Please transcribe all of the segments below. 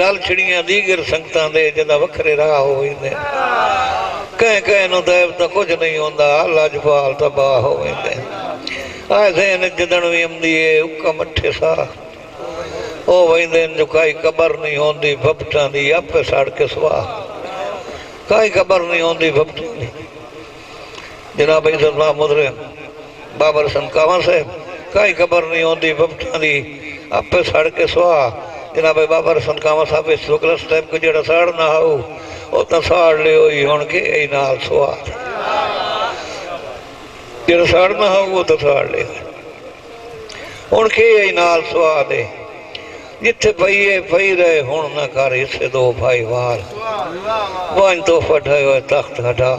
रल छिड़ियां दीगर संगतां दे जिदा वखरे राह होइंदे कह कह नु दैव तो कुछ नहीं होंदा लाजपाल तबाह होइंदे ऐसे न जदन भी आंदी है उका मठे सा ओ वहिंदे जो काई कबर नहीं होंदी भपटां दी आपे सड़ के स्वाह काई कबर नहीं होंदी भपटां दी जनाब इज़्ज़तल्लाह मुदरे बाबर संकावा साहब काई खबर नहीं होती भपटां दी आपे सड़ के स्वाह जनाब बाबर संकावा साहब शुक्लस टाइप को जेड़ा साड़ना हो वो तो साड़ ले हुण के नाल स्वाह जेड़ा साड़ना हो वो तो साड़ ले हुण के नाल स्वाह दे जिथे पईए पई रहे हुण न कर हिस्से दो भाई वाल वन तो फटायो तख्त हटा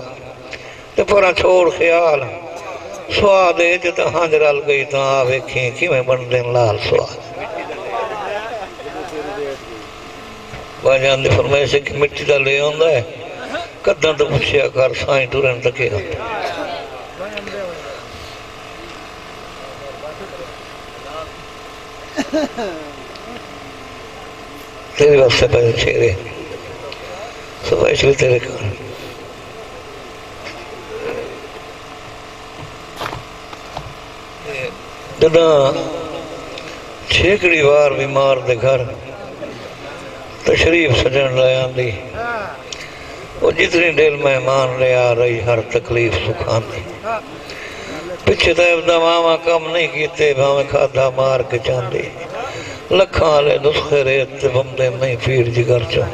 ते पर छोड़ ख्याल स्वाद जो हांज रल गई तो आ वेखी किवें बनदे लाल स्वाद बाजान दी फरमाइश कि मिट्टी दा ले आंदा है कद्दां तो पुछया कर साईं टुरन तके तेरे वास्ते पे शेरे फरमाइश तेरे कर जदा छेकड़ी बार बीमार दे घर तशरीफ सजन ला आंदी वो जितनी दिल मेहमान ले आ रही हर तकलीफ सुखांदी पिछे तो दवावा कम नहीं किते भावें खाधा मार के चांदी लखा वाले नुस्खे रेत बमदे नहीं पीर जिगर चो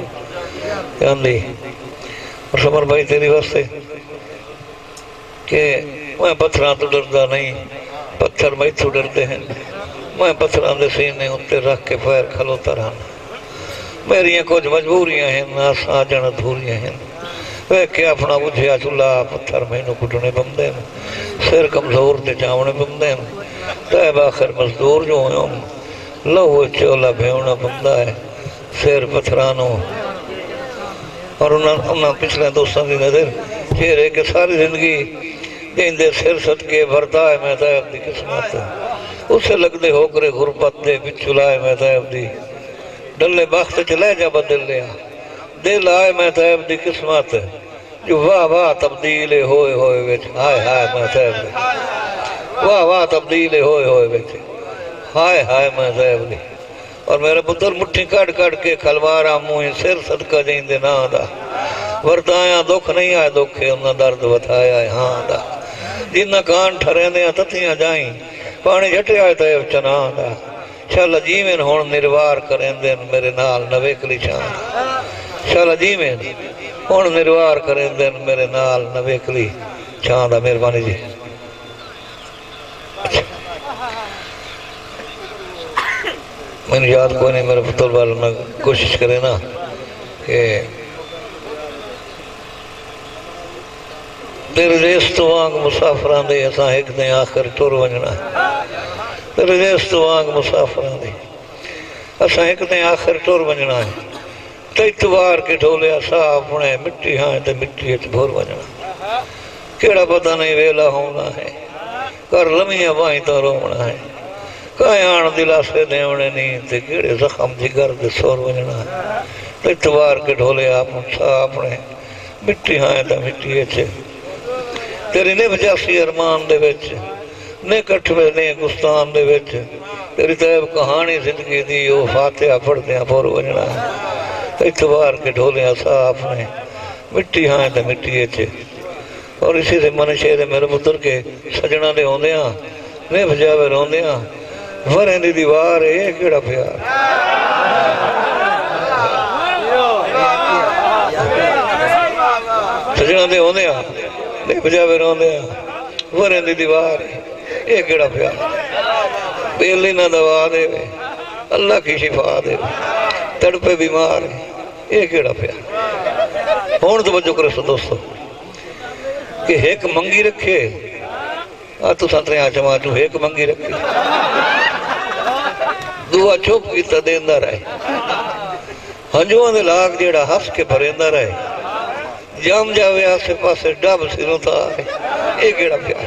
आंदी और समर भाई तेरी वास्ते के मैं पत्थर तो डरदा नहीं पत्थर मैथू डरते हैं मैं पत्थर के सीने उत्ते रख के पैर खलोता रहना मेरिया कुछ मजबूरियां हैं ना साजन अधूरियां हैं वे के अपना बुझिया चूल्हा पत्थर मैनू कुटने पौंदे सिर कमजोर ते चावने पौंदे तैब आखिर मजदूर जो हो लहू चोला भेवना पौंदा है सिर पत्थरां और उन्होंने पिछले दोस्तों की नजर चेहरे के सारी जिंदगी कहते सिर सदके भरता है मैं तैब दी किस्मत उसे लगते हो करे गुरबत दे पिछू लाए मैं तैब दी डले बख्त च लहजा बदल लिया दिल आए मैं तैब दी किस्मत जो वाह वाह तब्दील होए विच हाय हाय मैं तैब वाह वाह तब्दील होए विच हाय हाय मैं तैब दी और मेरे पुत्र मुट्ठी कट कट के खलवारा मुँह सिर सदका जेंदे ना दा वरताया दुख नहीं आए दुखे उन्हें दर्द बताया हाँ दा जिन्ना कान ठरेंदे तथियां जाई पानी झटिया तैब चना दा चल जीवें हुण निर्वार करेंदे मेरे नाल नवेकली छां चल जीवें हुण निर्वार करेंदे मेरे नाल नवेकली छां दा मेहरबानी जी मैंने याद कोई नहीं मेरे पुत्र वाल में कोशिश करे ना कि तेरे देश तो वांग मुसाफरां दे असां एक दिन आखिर टुर वञणा तेरे देश तो वांग मुसाफरां दे असां एक दिन आखिर टुर वञणा है तैतवार के ढोलिया सा अपने मिट्टी हाँ ते मिट्टी भोर वञणा केड़ा पता नहीं वेला होना है कर लमिया बाई तो रोवना है कायाण दिलासे देवने नहीं ते केड़े जख्म जिगर दे सोर वञणा है तैतवार के ढोलिया अपने मिट्टी हाँ ते मिट्टी तेरी ने 85 अरमान दे विच ने कठवे ने गुस्तान दे विच तेरी तैब कहानी जिंदगी दी ओ फातिहा पढ़दियां भोर वञणा इतवार के ढोलियां सा अपने मिट्टी हाँ ते मिट्टी और इसी से मन शेर मेरे पुत्र के सजना दे आउंदियां ने बजावे रोंदियां वरें दी दीवार ए केड़ा प्यार सजना दे आउंदियां ने बजावे रोंदियां वरें दी दीवार ए केड़ा प्यार बेली ना दवा दे अल्लाह की शिफा दे तड़पे बीमार ये केड़ा प्यार हुण तवज्जो करो दोस्तों कि एक मंगी रखे आ तू संतरे चमा तू एक मंगी रखे दुआ चुप किता देंदा रहे हंजुआं दे लाग जेड़ा हस के भरेंदा रहे जम जावे आसे पासे डब सिरों ता ये केड़ा प्यार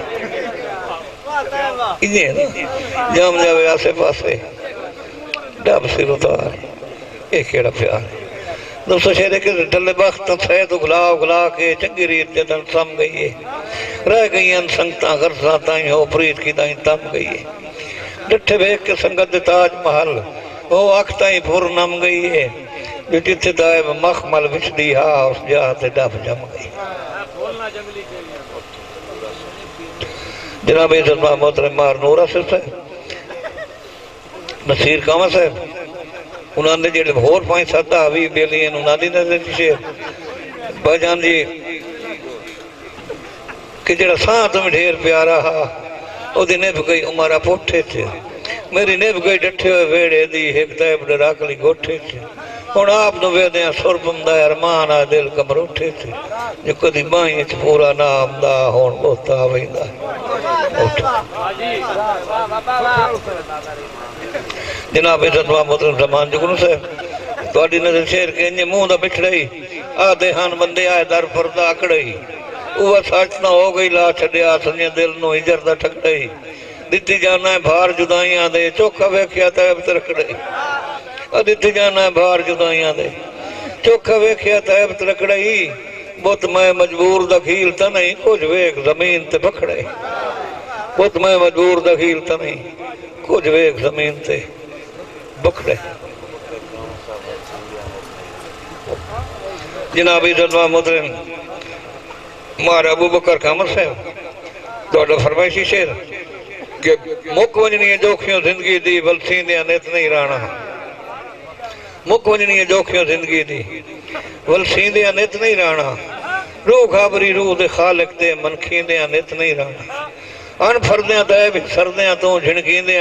इन्हें ना जम जावे आसे पासे डब सिरों ता ये केड़ा प्यार है दोस्तों। शेरे के डले बख्त थे तो गुला गुला के चंगी रीत जदन सम गई है रह गई संगता गरसा ताई हो प्रीत की ताई तम गई है डिठे वेख के संगत ताज महल वो अख ताई फुर नम गई है जो जिथे दाए मखमल विछदी हा उस जा ते डब जम गई। जनाब इज्जत मोहतरम मार नूरा सिर्फ है नसीर कामा साहब उन्होंने जेडे होर 5-7 भी बेली उन्होंने नजर शेर भजन जी कि जड़ा साह तुम ढेर प्यारा हा ओदी निभ गई उमारा पोठे च मेरी निभ गई डठे हुए वेड़े दी एक तैब डराकली गोठे च हुण आप नु वेदे सुर पमदा अरमान आ दिल कमरोठे च जो कदी बाहीं च पूरा ना आमदा हुण बोता वैंदा जनाब इज्जत मोहतरम ज़मान जुगनू साहब तुहाडी नज़र शेर के इंज मुंह दा बिछड़ई आदे हन बंदे आए दर परदा अकड़ई उवा सच ना हो गई ला छड़िया सुने दिल नु हिजर दा ठकड़ई दित्ती जाना है भार जुदाइयां दे चोखा वेख्या तैब तरकड़ई दित्ती जाना है भार जुदाइयां दे चोखा वेख्या तैब तरकड़ई बुत मैं मजबूर दखील त नहीं कुछ वेख जमीन ते बखड़े बुत मैं मजबूर दखील त नहीं कुछ वेख जमीन ते बखड़े। जनाब इज्जत मोहतरम मार अबू बकर कामर साहब तो फरमाइशी शेर कि मुक वजनी जोखियों जिंदगी दी वलसींदे नित नहीं राणा मुक वजनी जोखियों जिंदगी दी वलसींदे नित नहीं राणा रूह घाबरी रूह दे खालिक ते मनखींदे नित नहीं राणा अन फरदे तैब सरदे तू झिणकींदे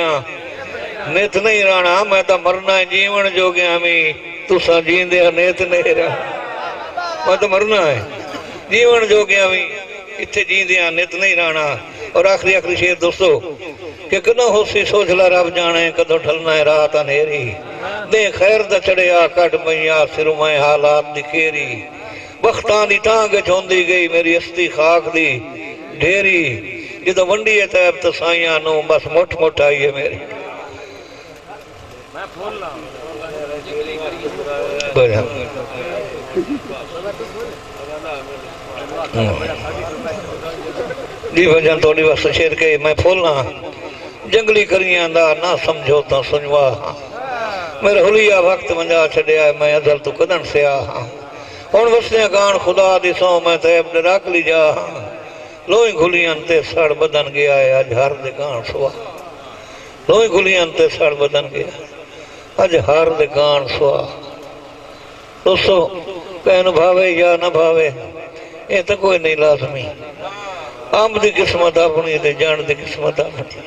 नित नहीं राणा मैं तो मरना है जीवन जोगिया में तुसा जींदे नित नहीं राणा मैं तो मरना है जीवन जोगिया में इत्थे जींदे नित नहीं राणा। और आखिरी आखिरी शेर दोस्तों कि कदों होसी सोचला रब जाने कदों ढलना है रात अंधेरी दे खैर दा चढ़िया कट मैया सिरों मैं हालात दिखेरी बख्तां दी टांग चोंदी गई मेरी अस्ती खाक दी ढेरी जो वंडी है तैब तो साइया नो बस मुठ मुठ आई है मेरी जी भजन थोड़ी बस शेर के मैं फूलना जंगली करियां दा ना समझो तो सुनवा मेरा हुलिया वक्त मंजा छड़िया मैं अजल तू कदन से आ हुण वसने गान खुदा दी सौ मैं तैब डराक ली जा लोई खुलियन ते सड़ बदन गया है अज हर दे गान सुआ लोई खुलियन ते सड़ बदन गया अज हर दे गान सुआ। दोस्तों कहन भावे या न भावे ये तो कोई नहीं लाजमी अंब की किस्मत अपनी ते जान की किस्मत अपनी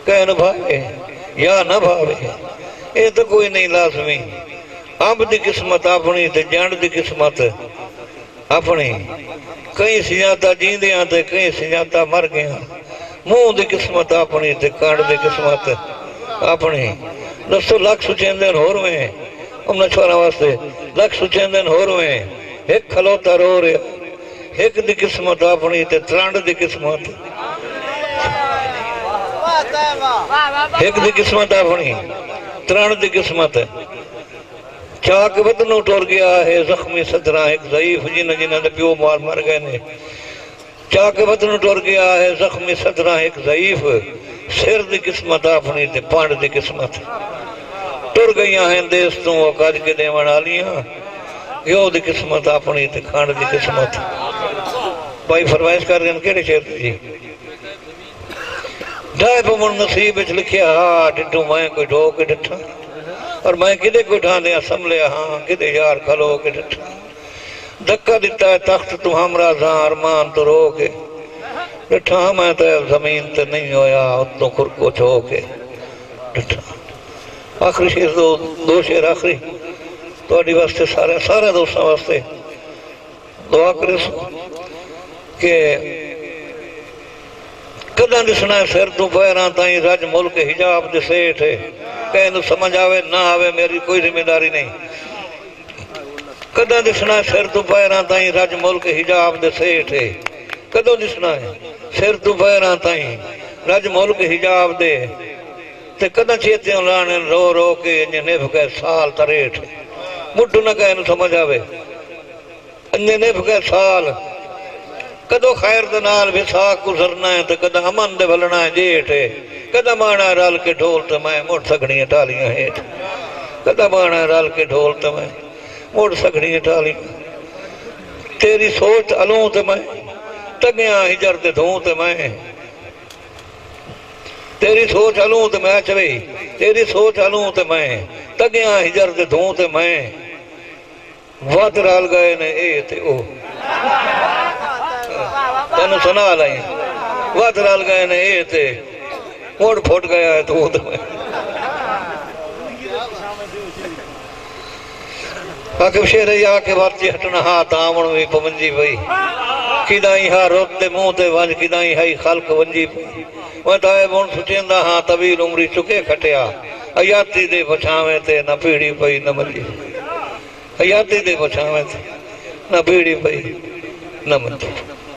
कहन भावे या न भावे ये तो कोई नहीं लाजमी अंब की किस्मत अपनी ते जान की किस्मत अपनी कई सियाता जींदियां ते कई सियाता मर गया मुंह की किस्मत अपनी ते कांड की किस्मत अपनी। दसो लख सुचेंदे होर में उन्हें छोरा वास्ते लख सुचेंदे होर में एक खलोता रो रहा एक दी किस्मत अपनी ते त्रंड दी किस्मत एक दी किस्मत अपनी त्रंड दी किस्मत चाक बदनों टुर गया है जख्मी सदरा एक ज़ईफ जिन्हें प्यो मार मर गए ने चाक बदनों टुर गया है जख्मी सदरा एक ज़ईफ सिर दी किस्मत अपनी ते पांड दी किस्मत टुर गई हैं देश तू कज के देवन वालियां यो दी किस्मत अपनी ते खांड दी किस्मत। भाई फरमाइश कर रहे हैं केड़े शेर जी ढाई पवन नसीब लिखिया हाँ डिठू मैं कोई ढो के डिठा और मैं किदे को ढाने संभलिया हाँ किदे यार खलो के डिठा धक्का दिता है तख्त तू हमरा सा अरमान तो रो के डिठा मैं तो जमीन ते नहीं होया उतों खुरको छो के डिठा। आखिरी शेर दो शेर आखिरी थोड़ी वास्ते सारे दोस्तों वास्ते दुआ करे के कदा दिसना सिर तू पैरां ताई रज मुल्क हिजाब दे सेठ कहन समझ आवे ना आवे मेरी कोई जिम्मेदारी नहीं कदा दिसना सिर तू पैरां ताई रज मुल्क हिजाब दे सेठ कदों दिसना है सिर तू पैरां ताई रज मुल्क हिजाब दे ते कदा चेतियों लाने रो रो के इंज निभ गए साल तरेठ मुठ न कहे न समझ आवे इंज निभ गए साल कदों खैर दे नाल विसाख गुजरना है ते कदा अमन दे भलना है जेठ कदा माना रल के ढोल ते मैं मुड़ सगड़ियां टालियां हेठ कदा माना रल के ढोल ते मैं मुड़ सगड़ियां टालियां तेरी सोच अलूं ते मैं तगिया हिजर दे धूं ते मैं तेरी सोच अलूं ते मैं चवे तेरी सोच अलूं ते मैं तगिया हिजर दे धूं ते मैं वध रल गए ने ए ते ओ तेन सुना लाई वध रल गए ने ए ते मुड़ फुट गया है तू ते मैं आके शेर आके वार्ती हटना हा तावण भी पवंजी पई किदाई हा रोते मुंह ते वंज किदाई हाई खलक वंजी पई मैं ताए मुण सुचेंदा हा तवील उमरी चुके खटिया हयाती दे पछावे ते न पीड़ी पई न मंजी हयाती दे पछावे ते न पीड़ी पई न मंजी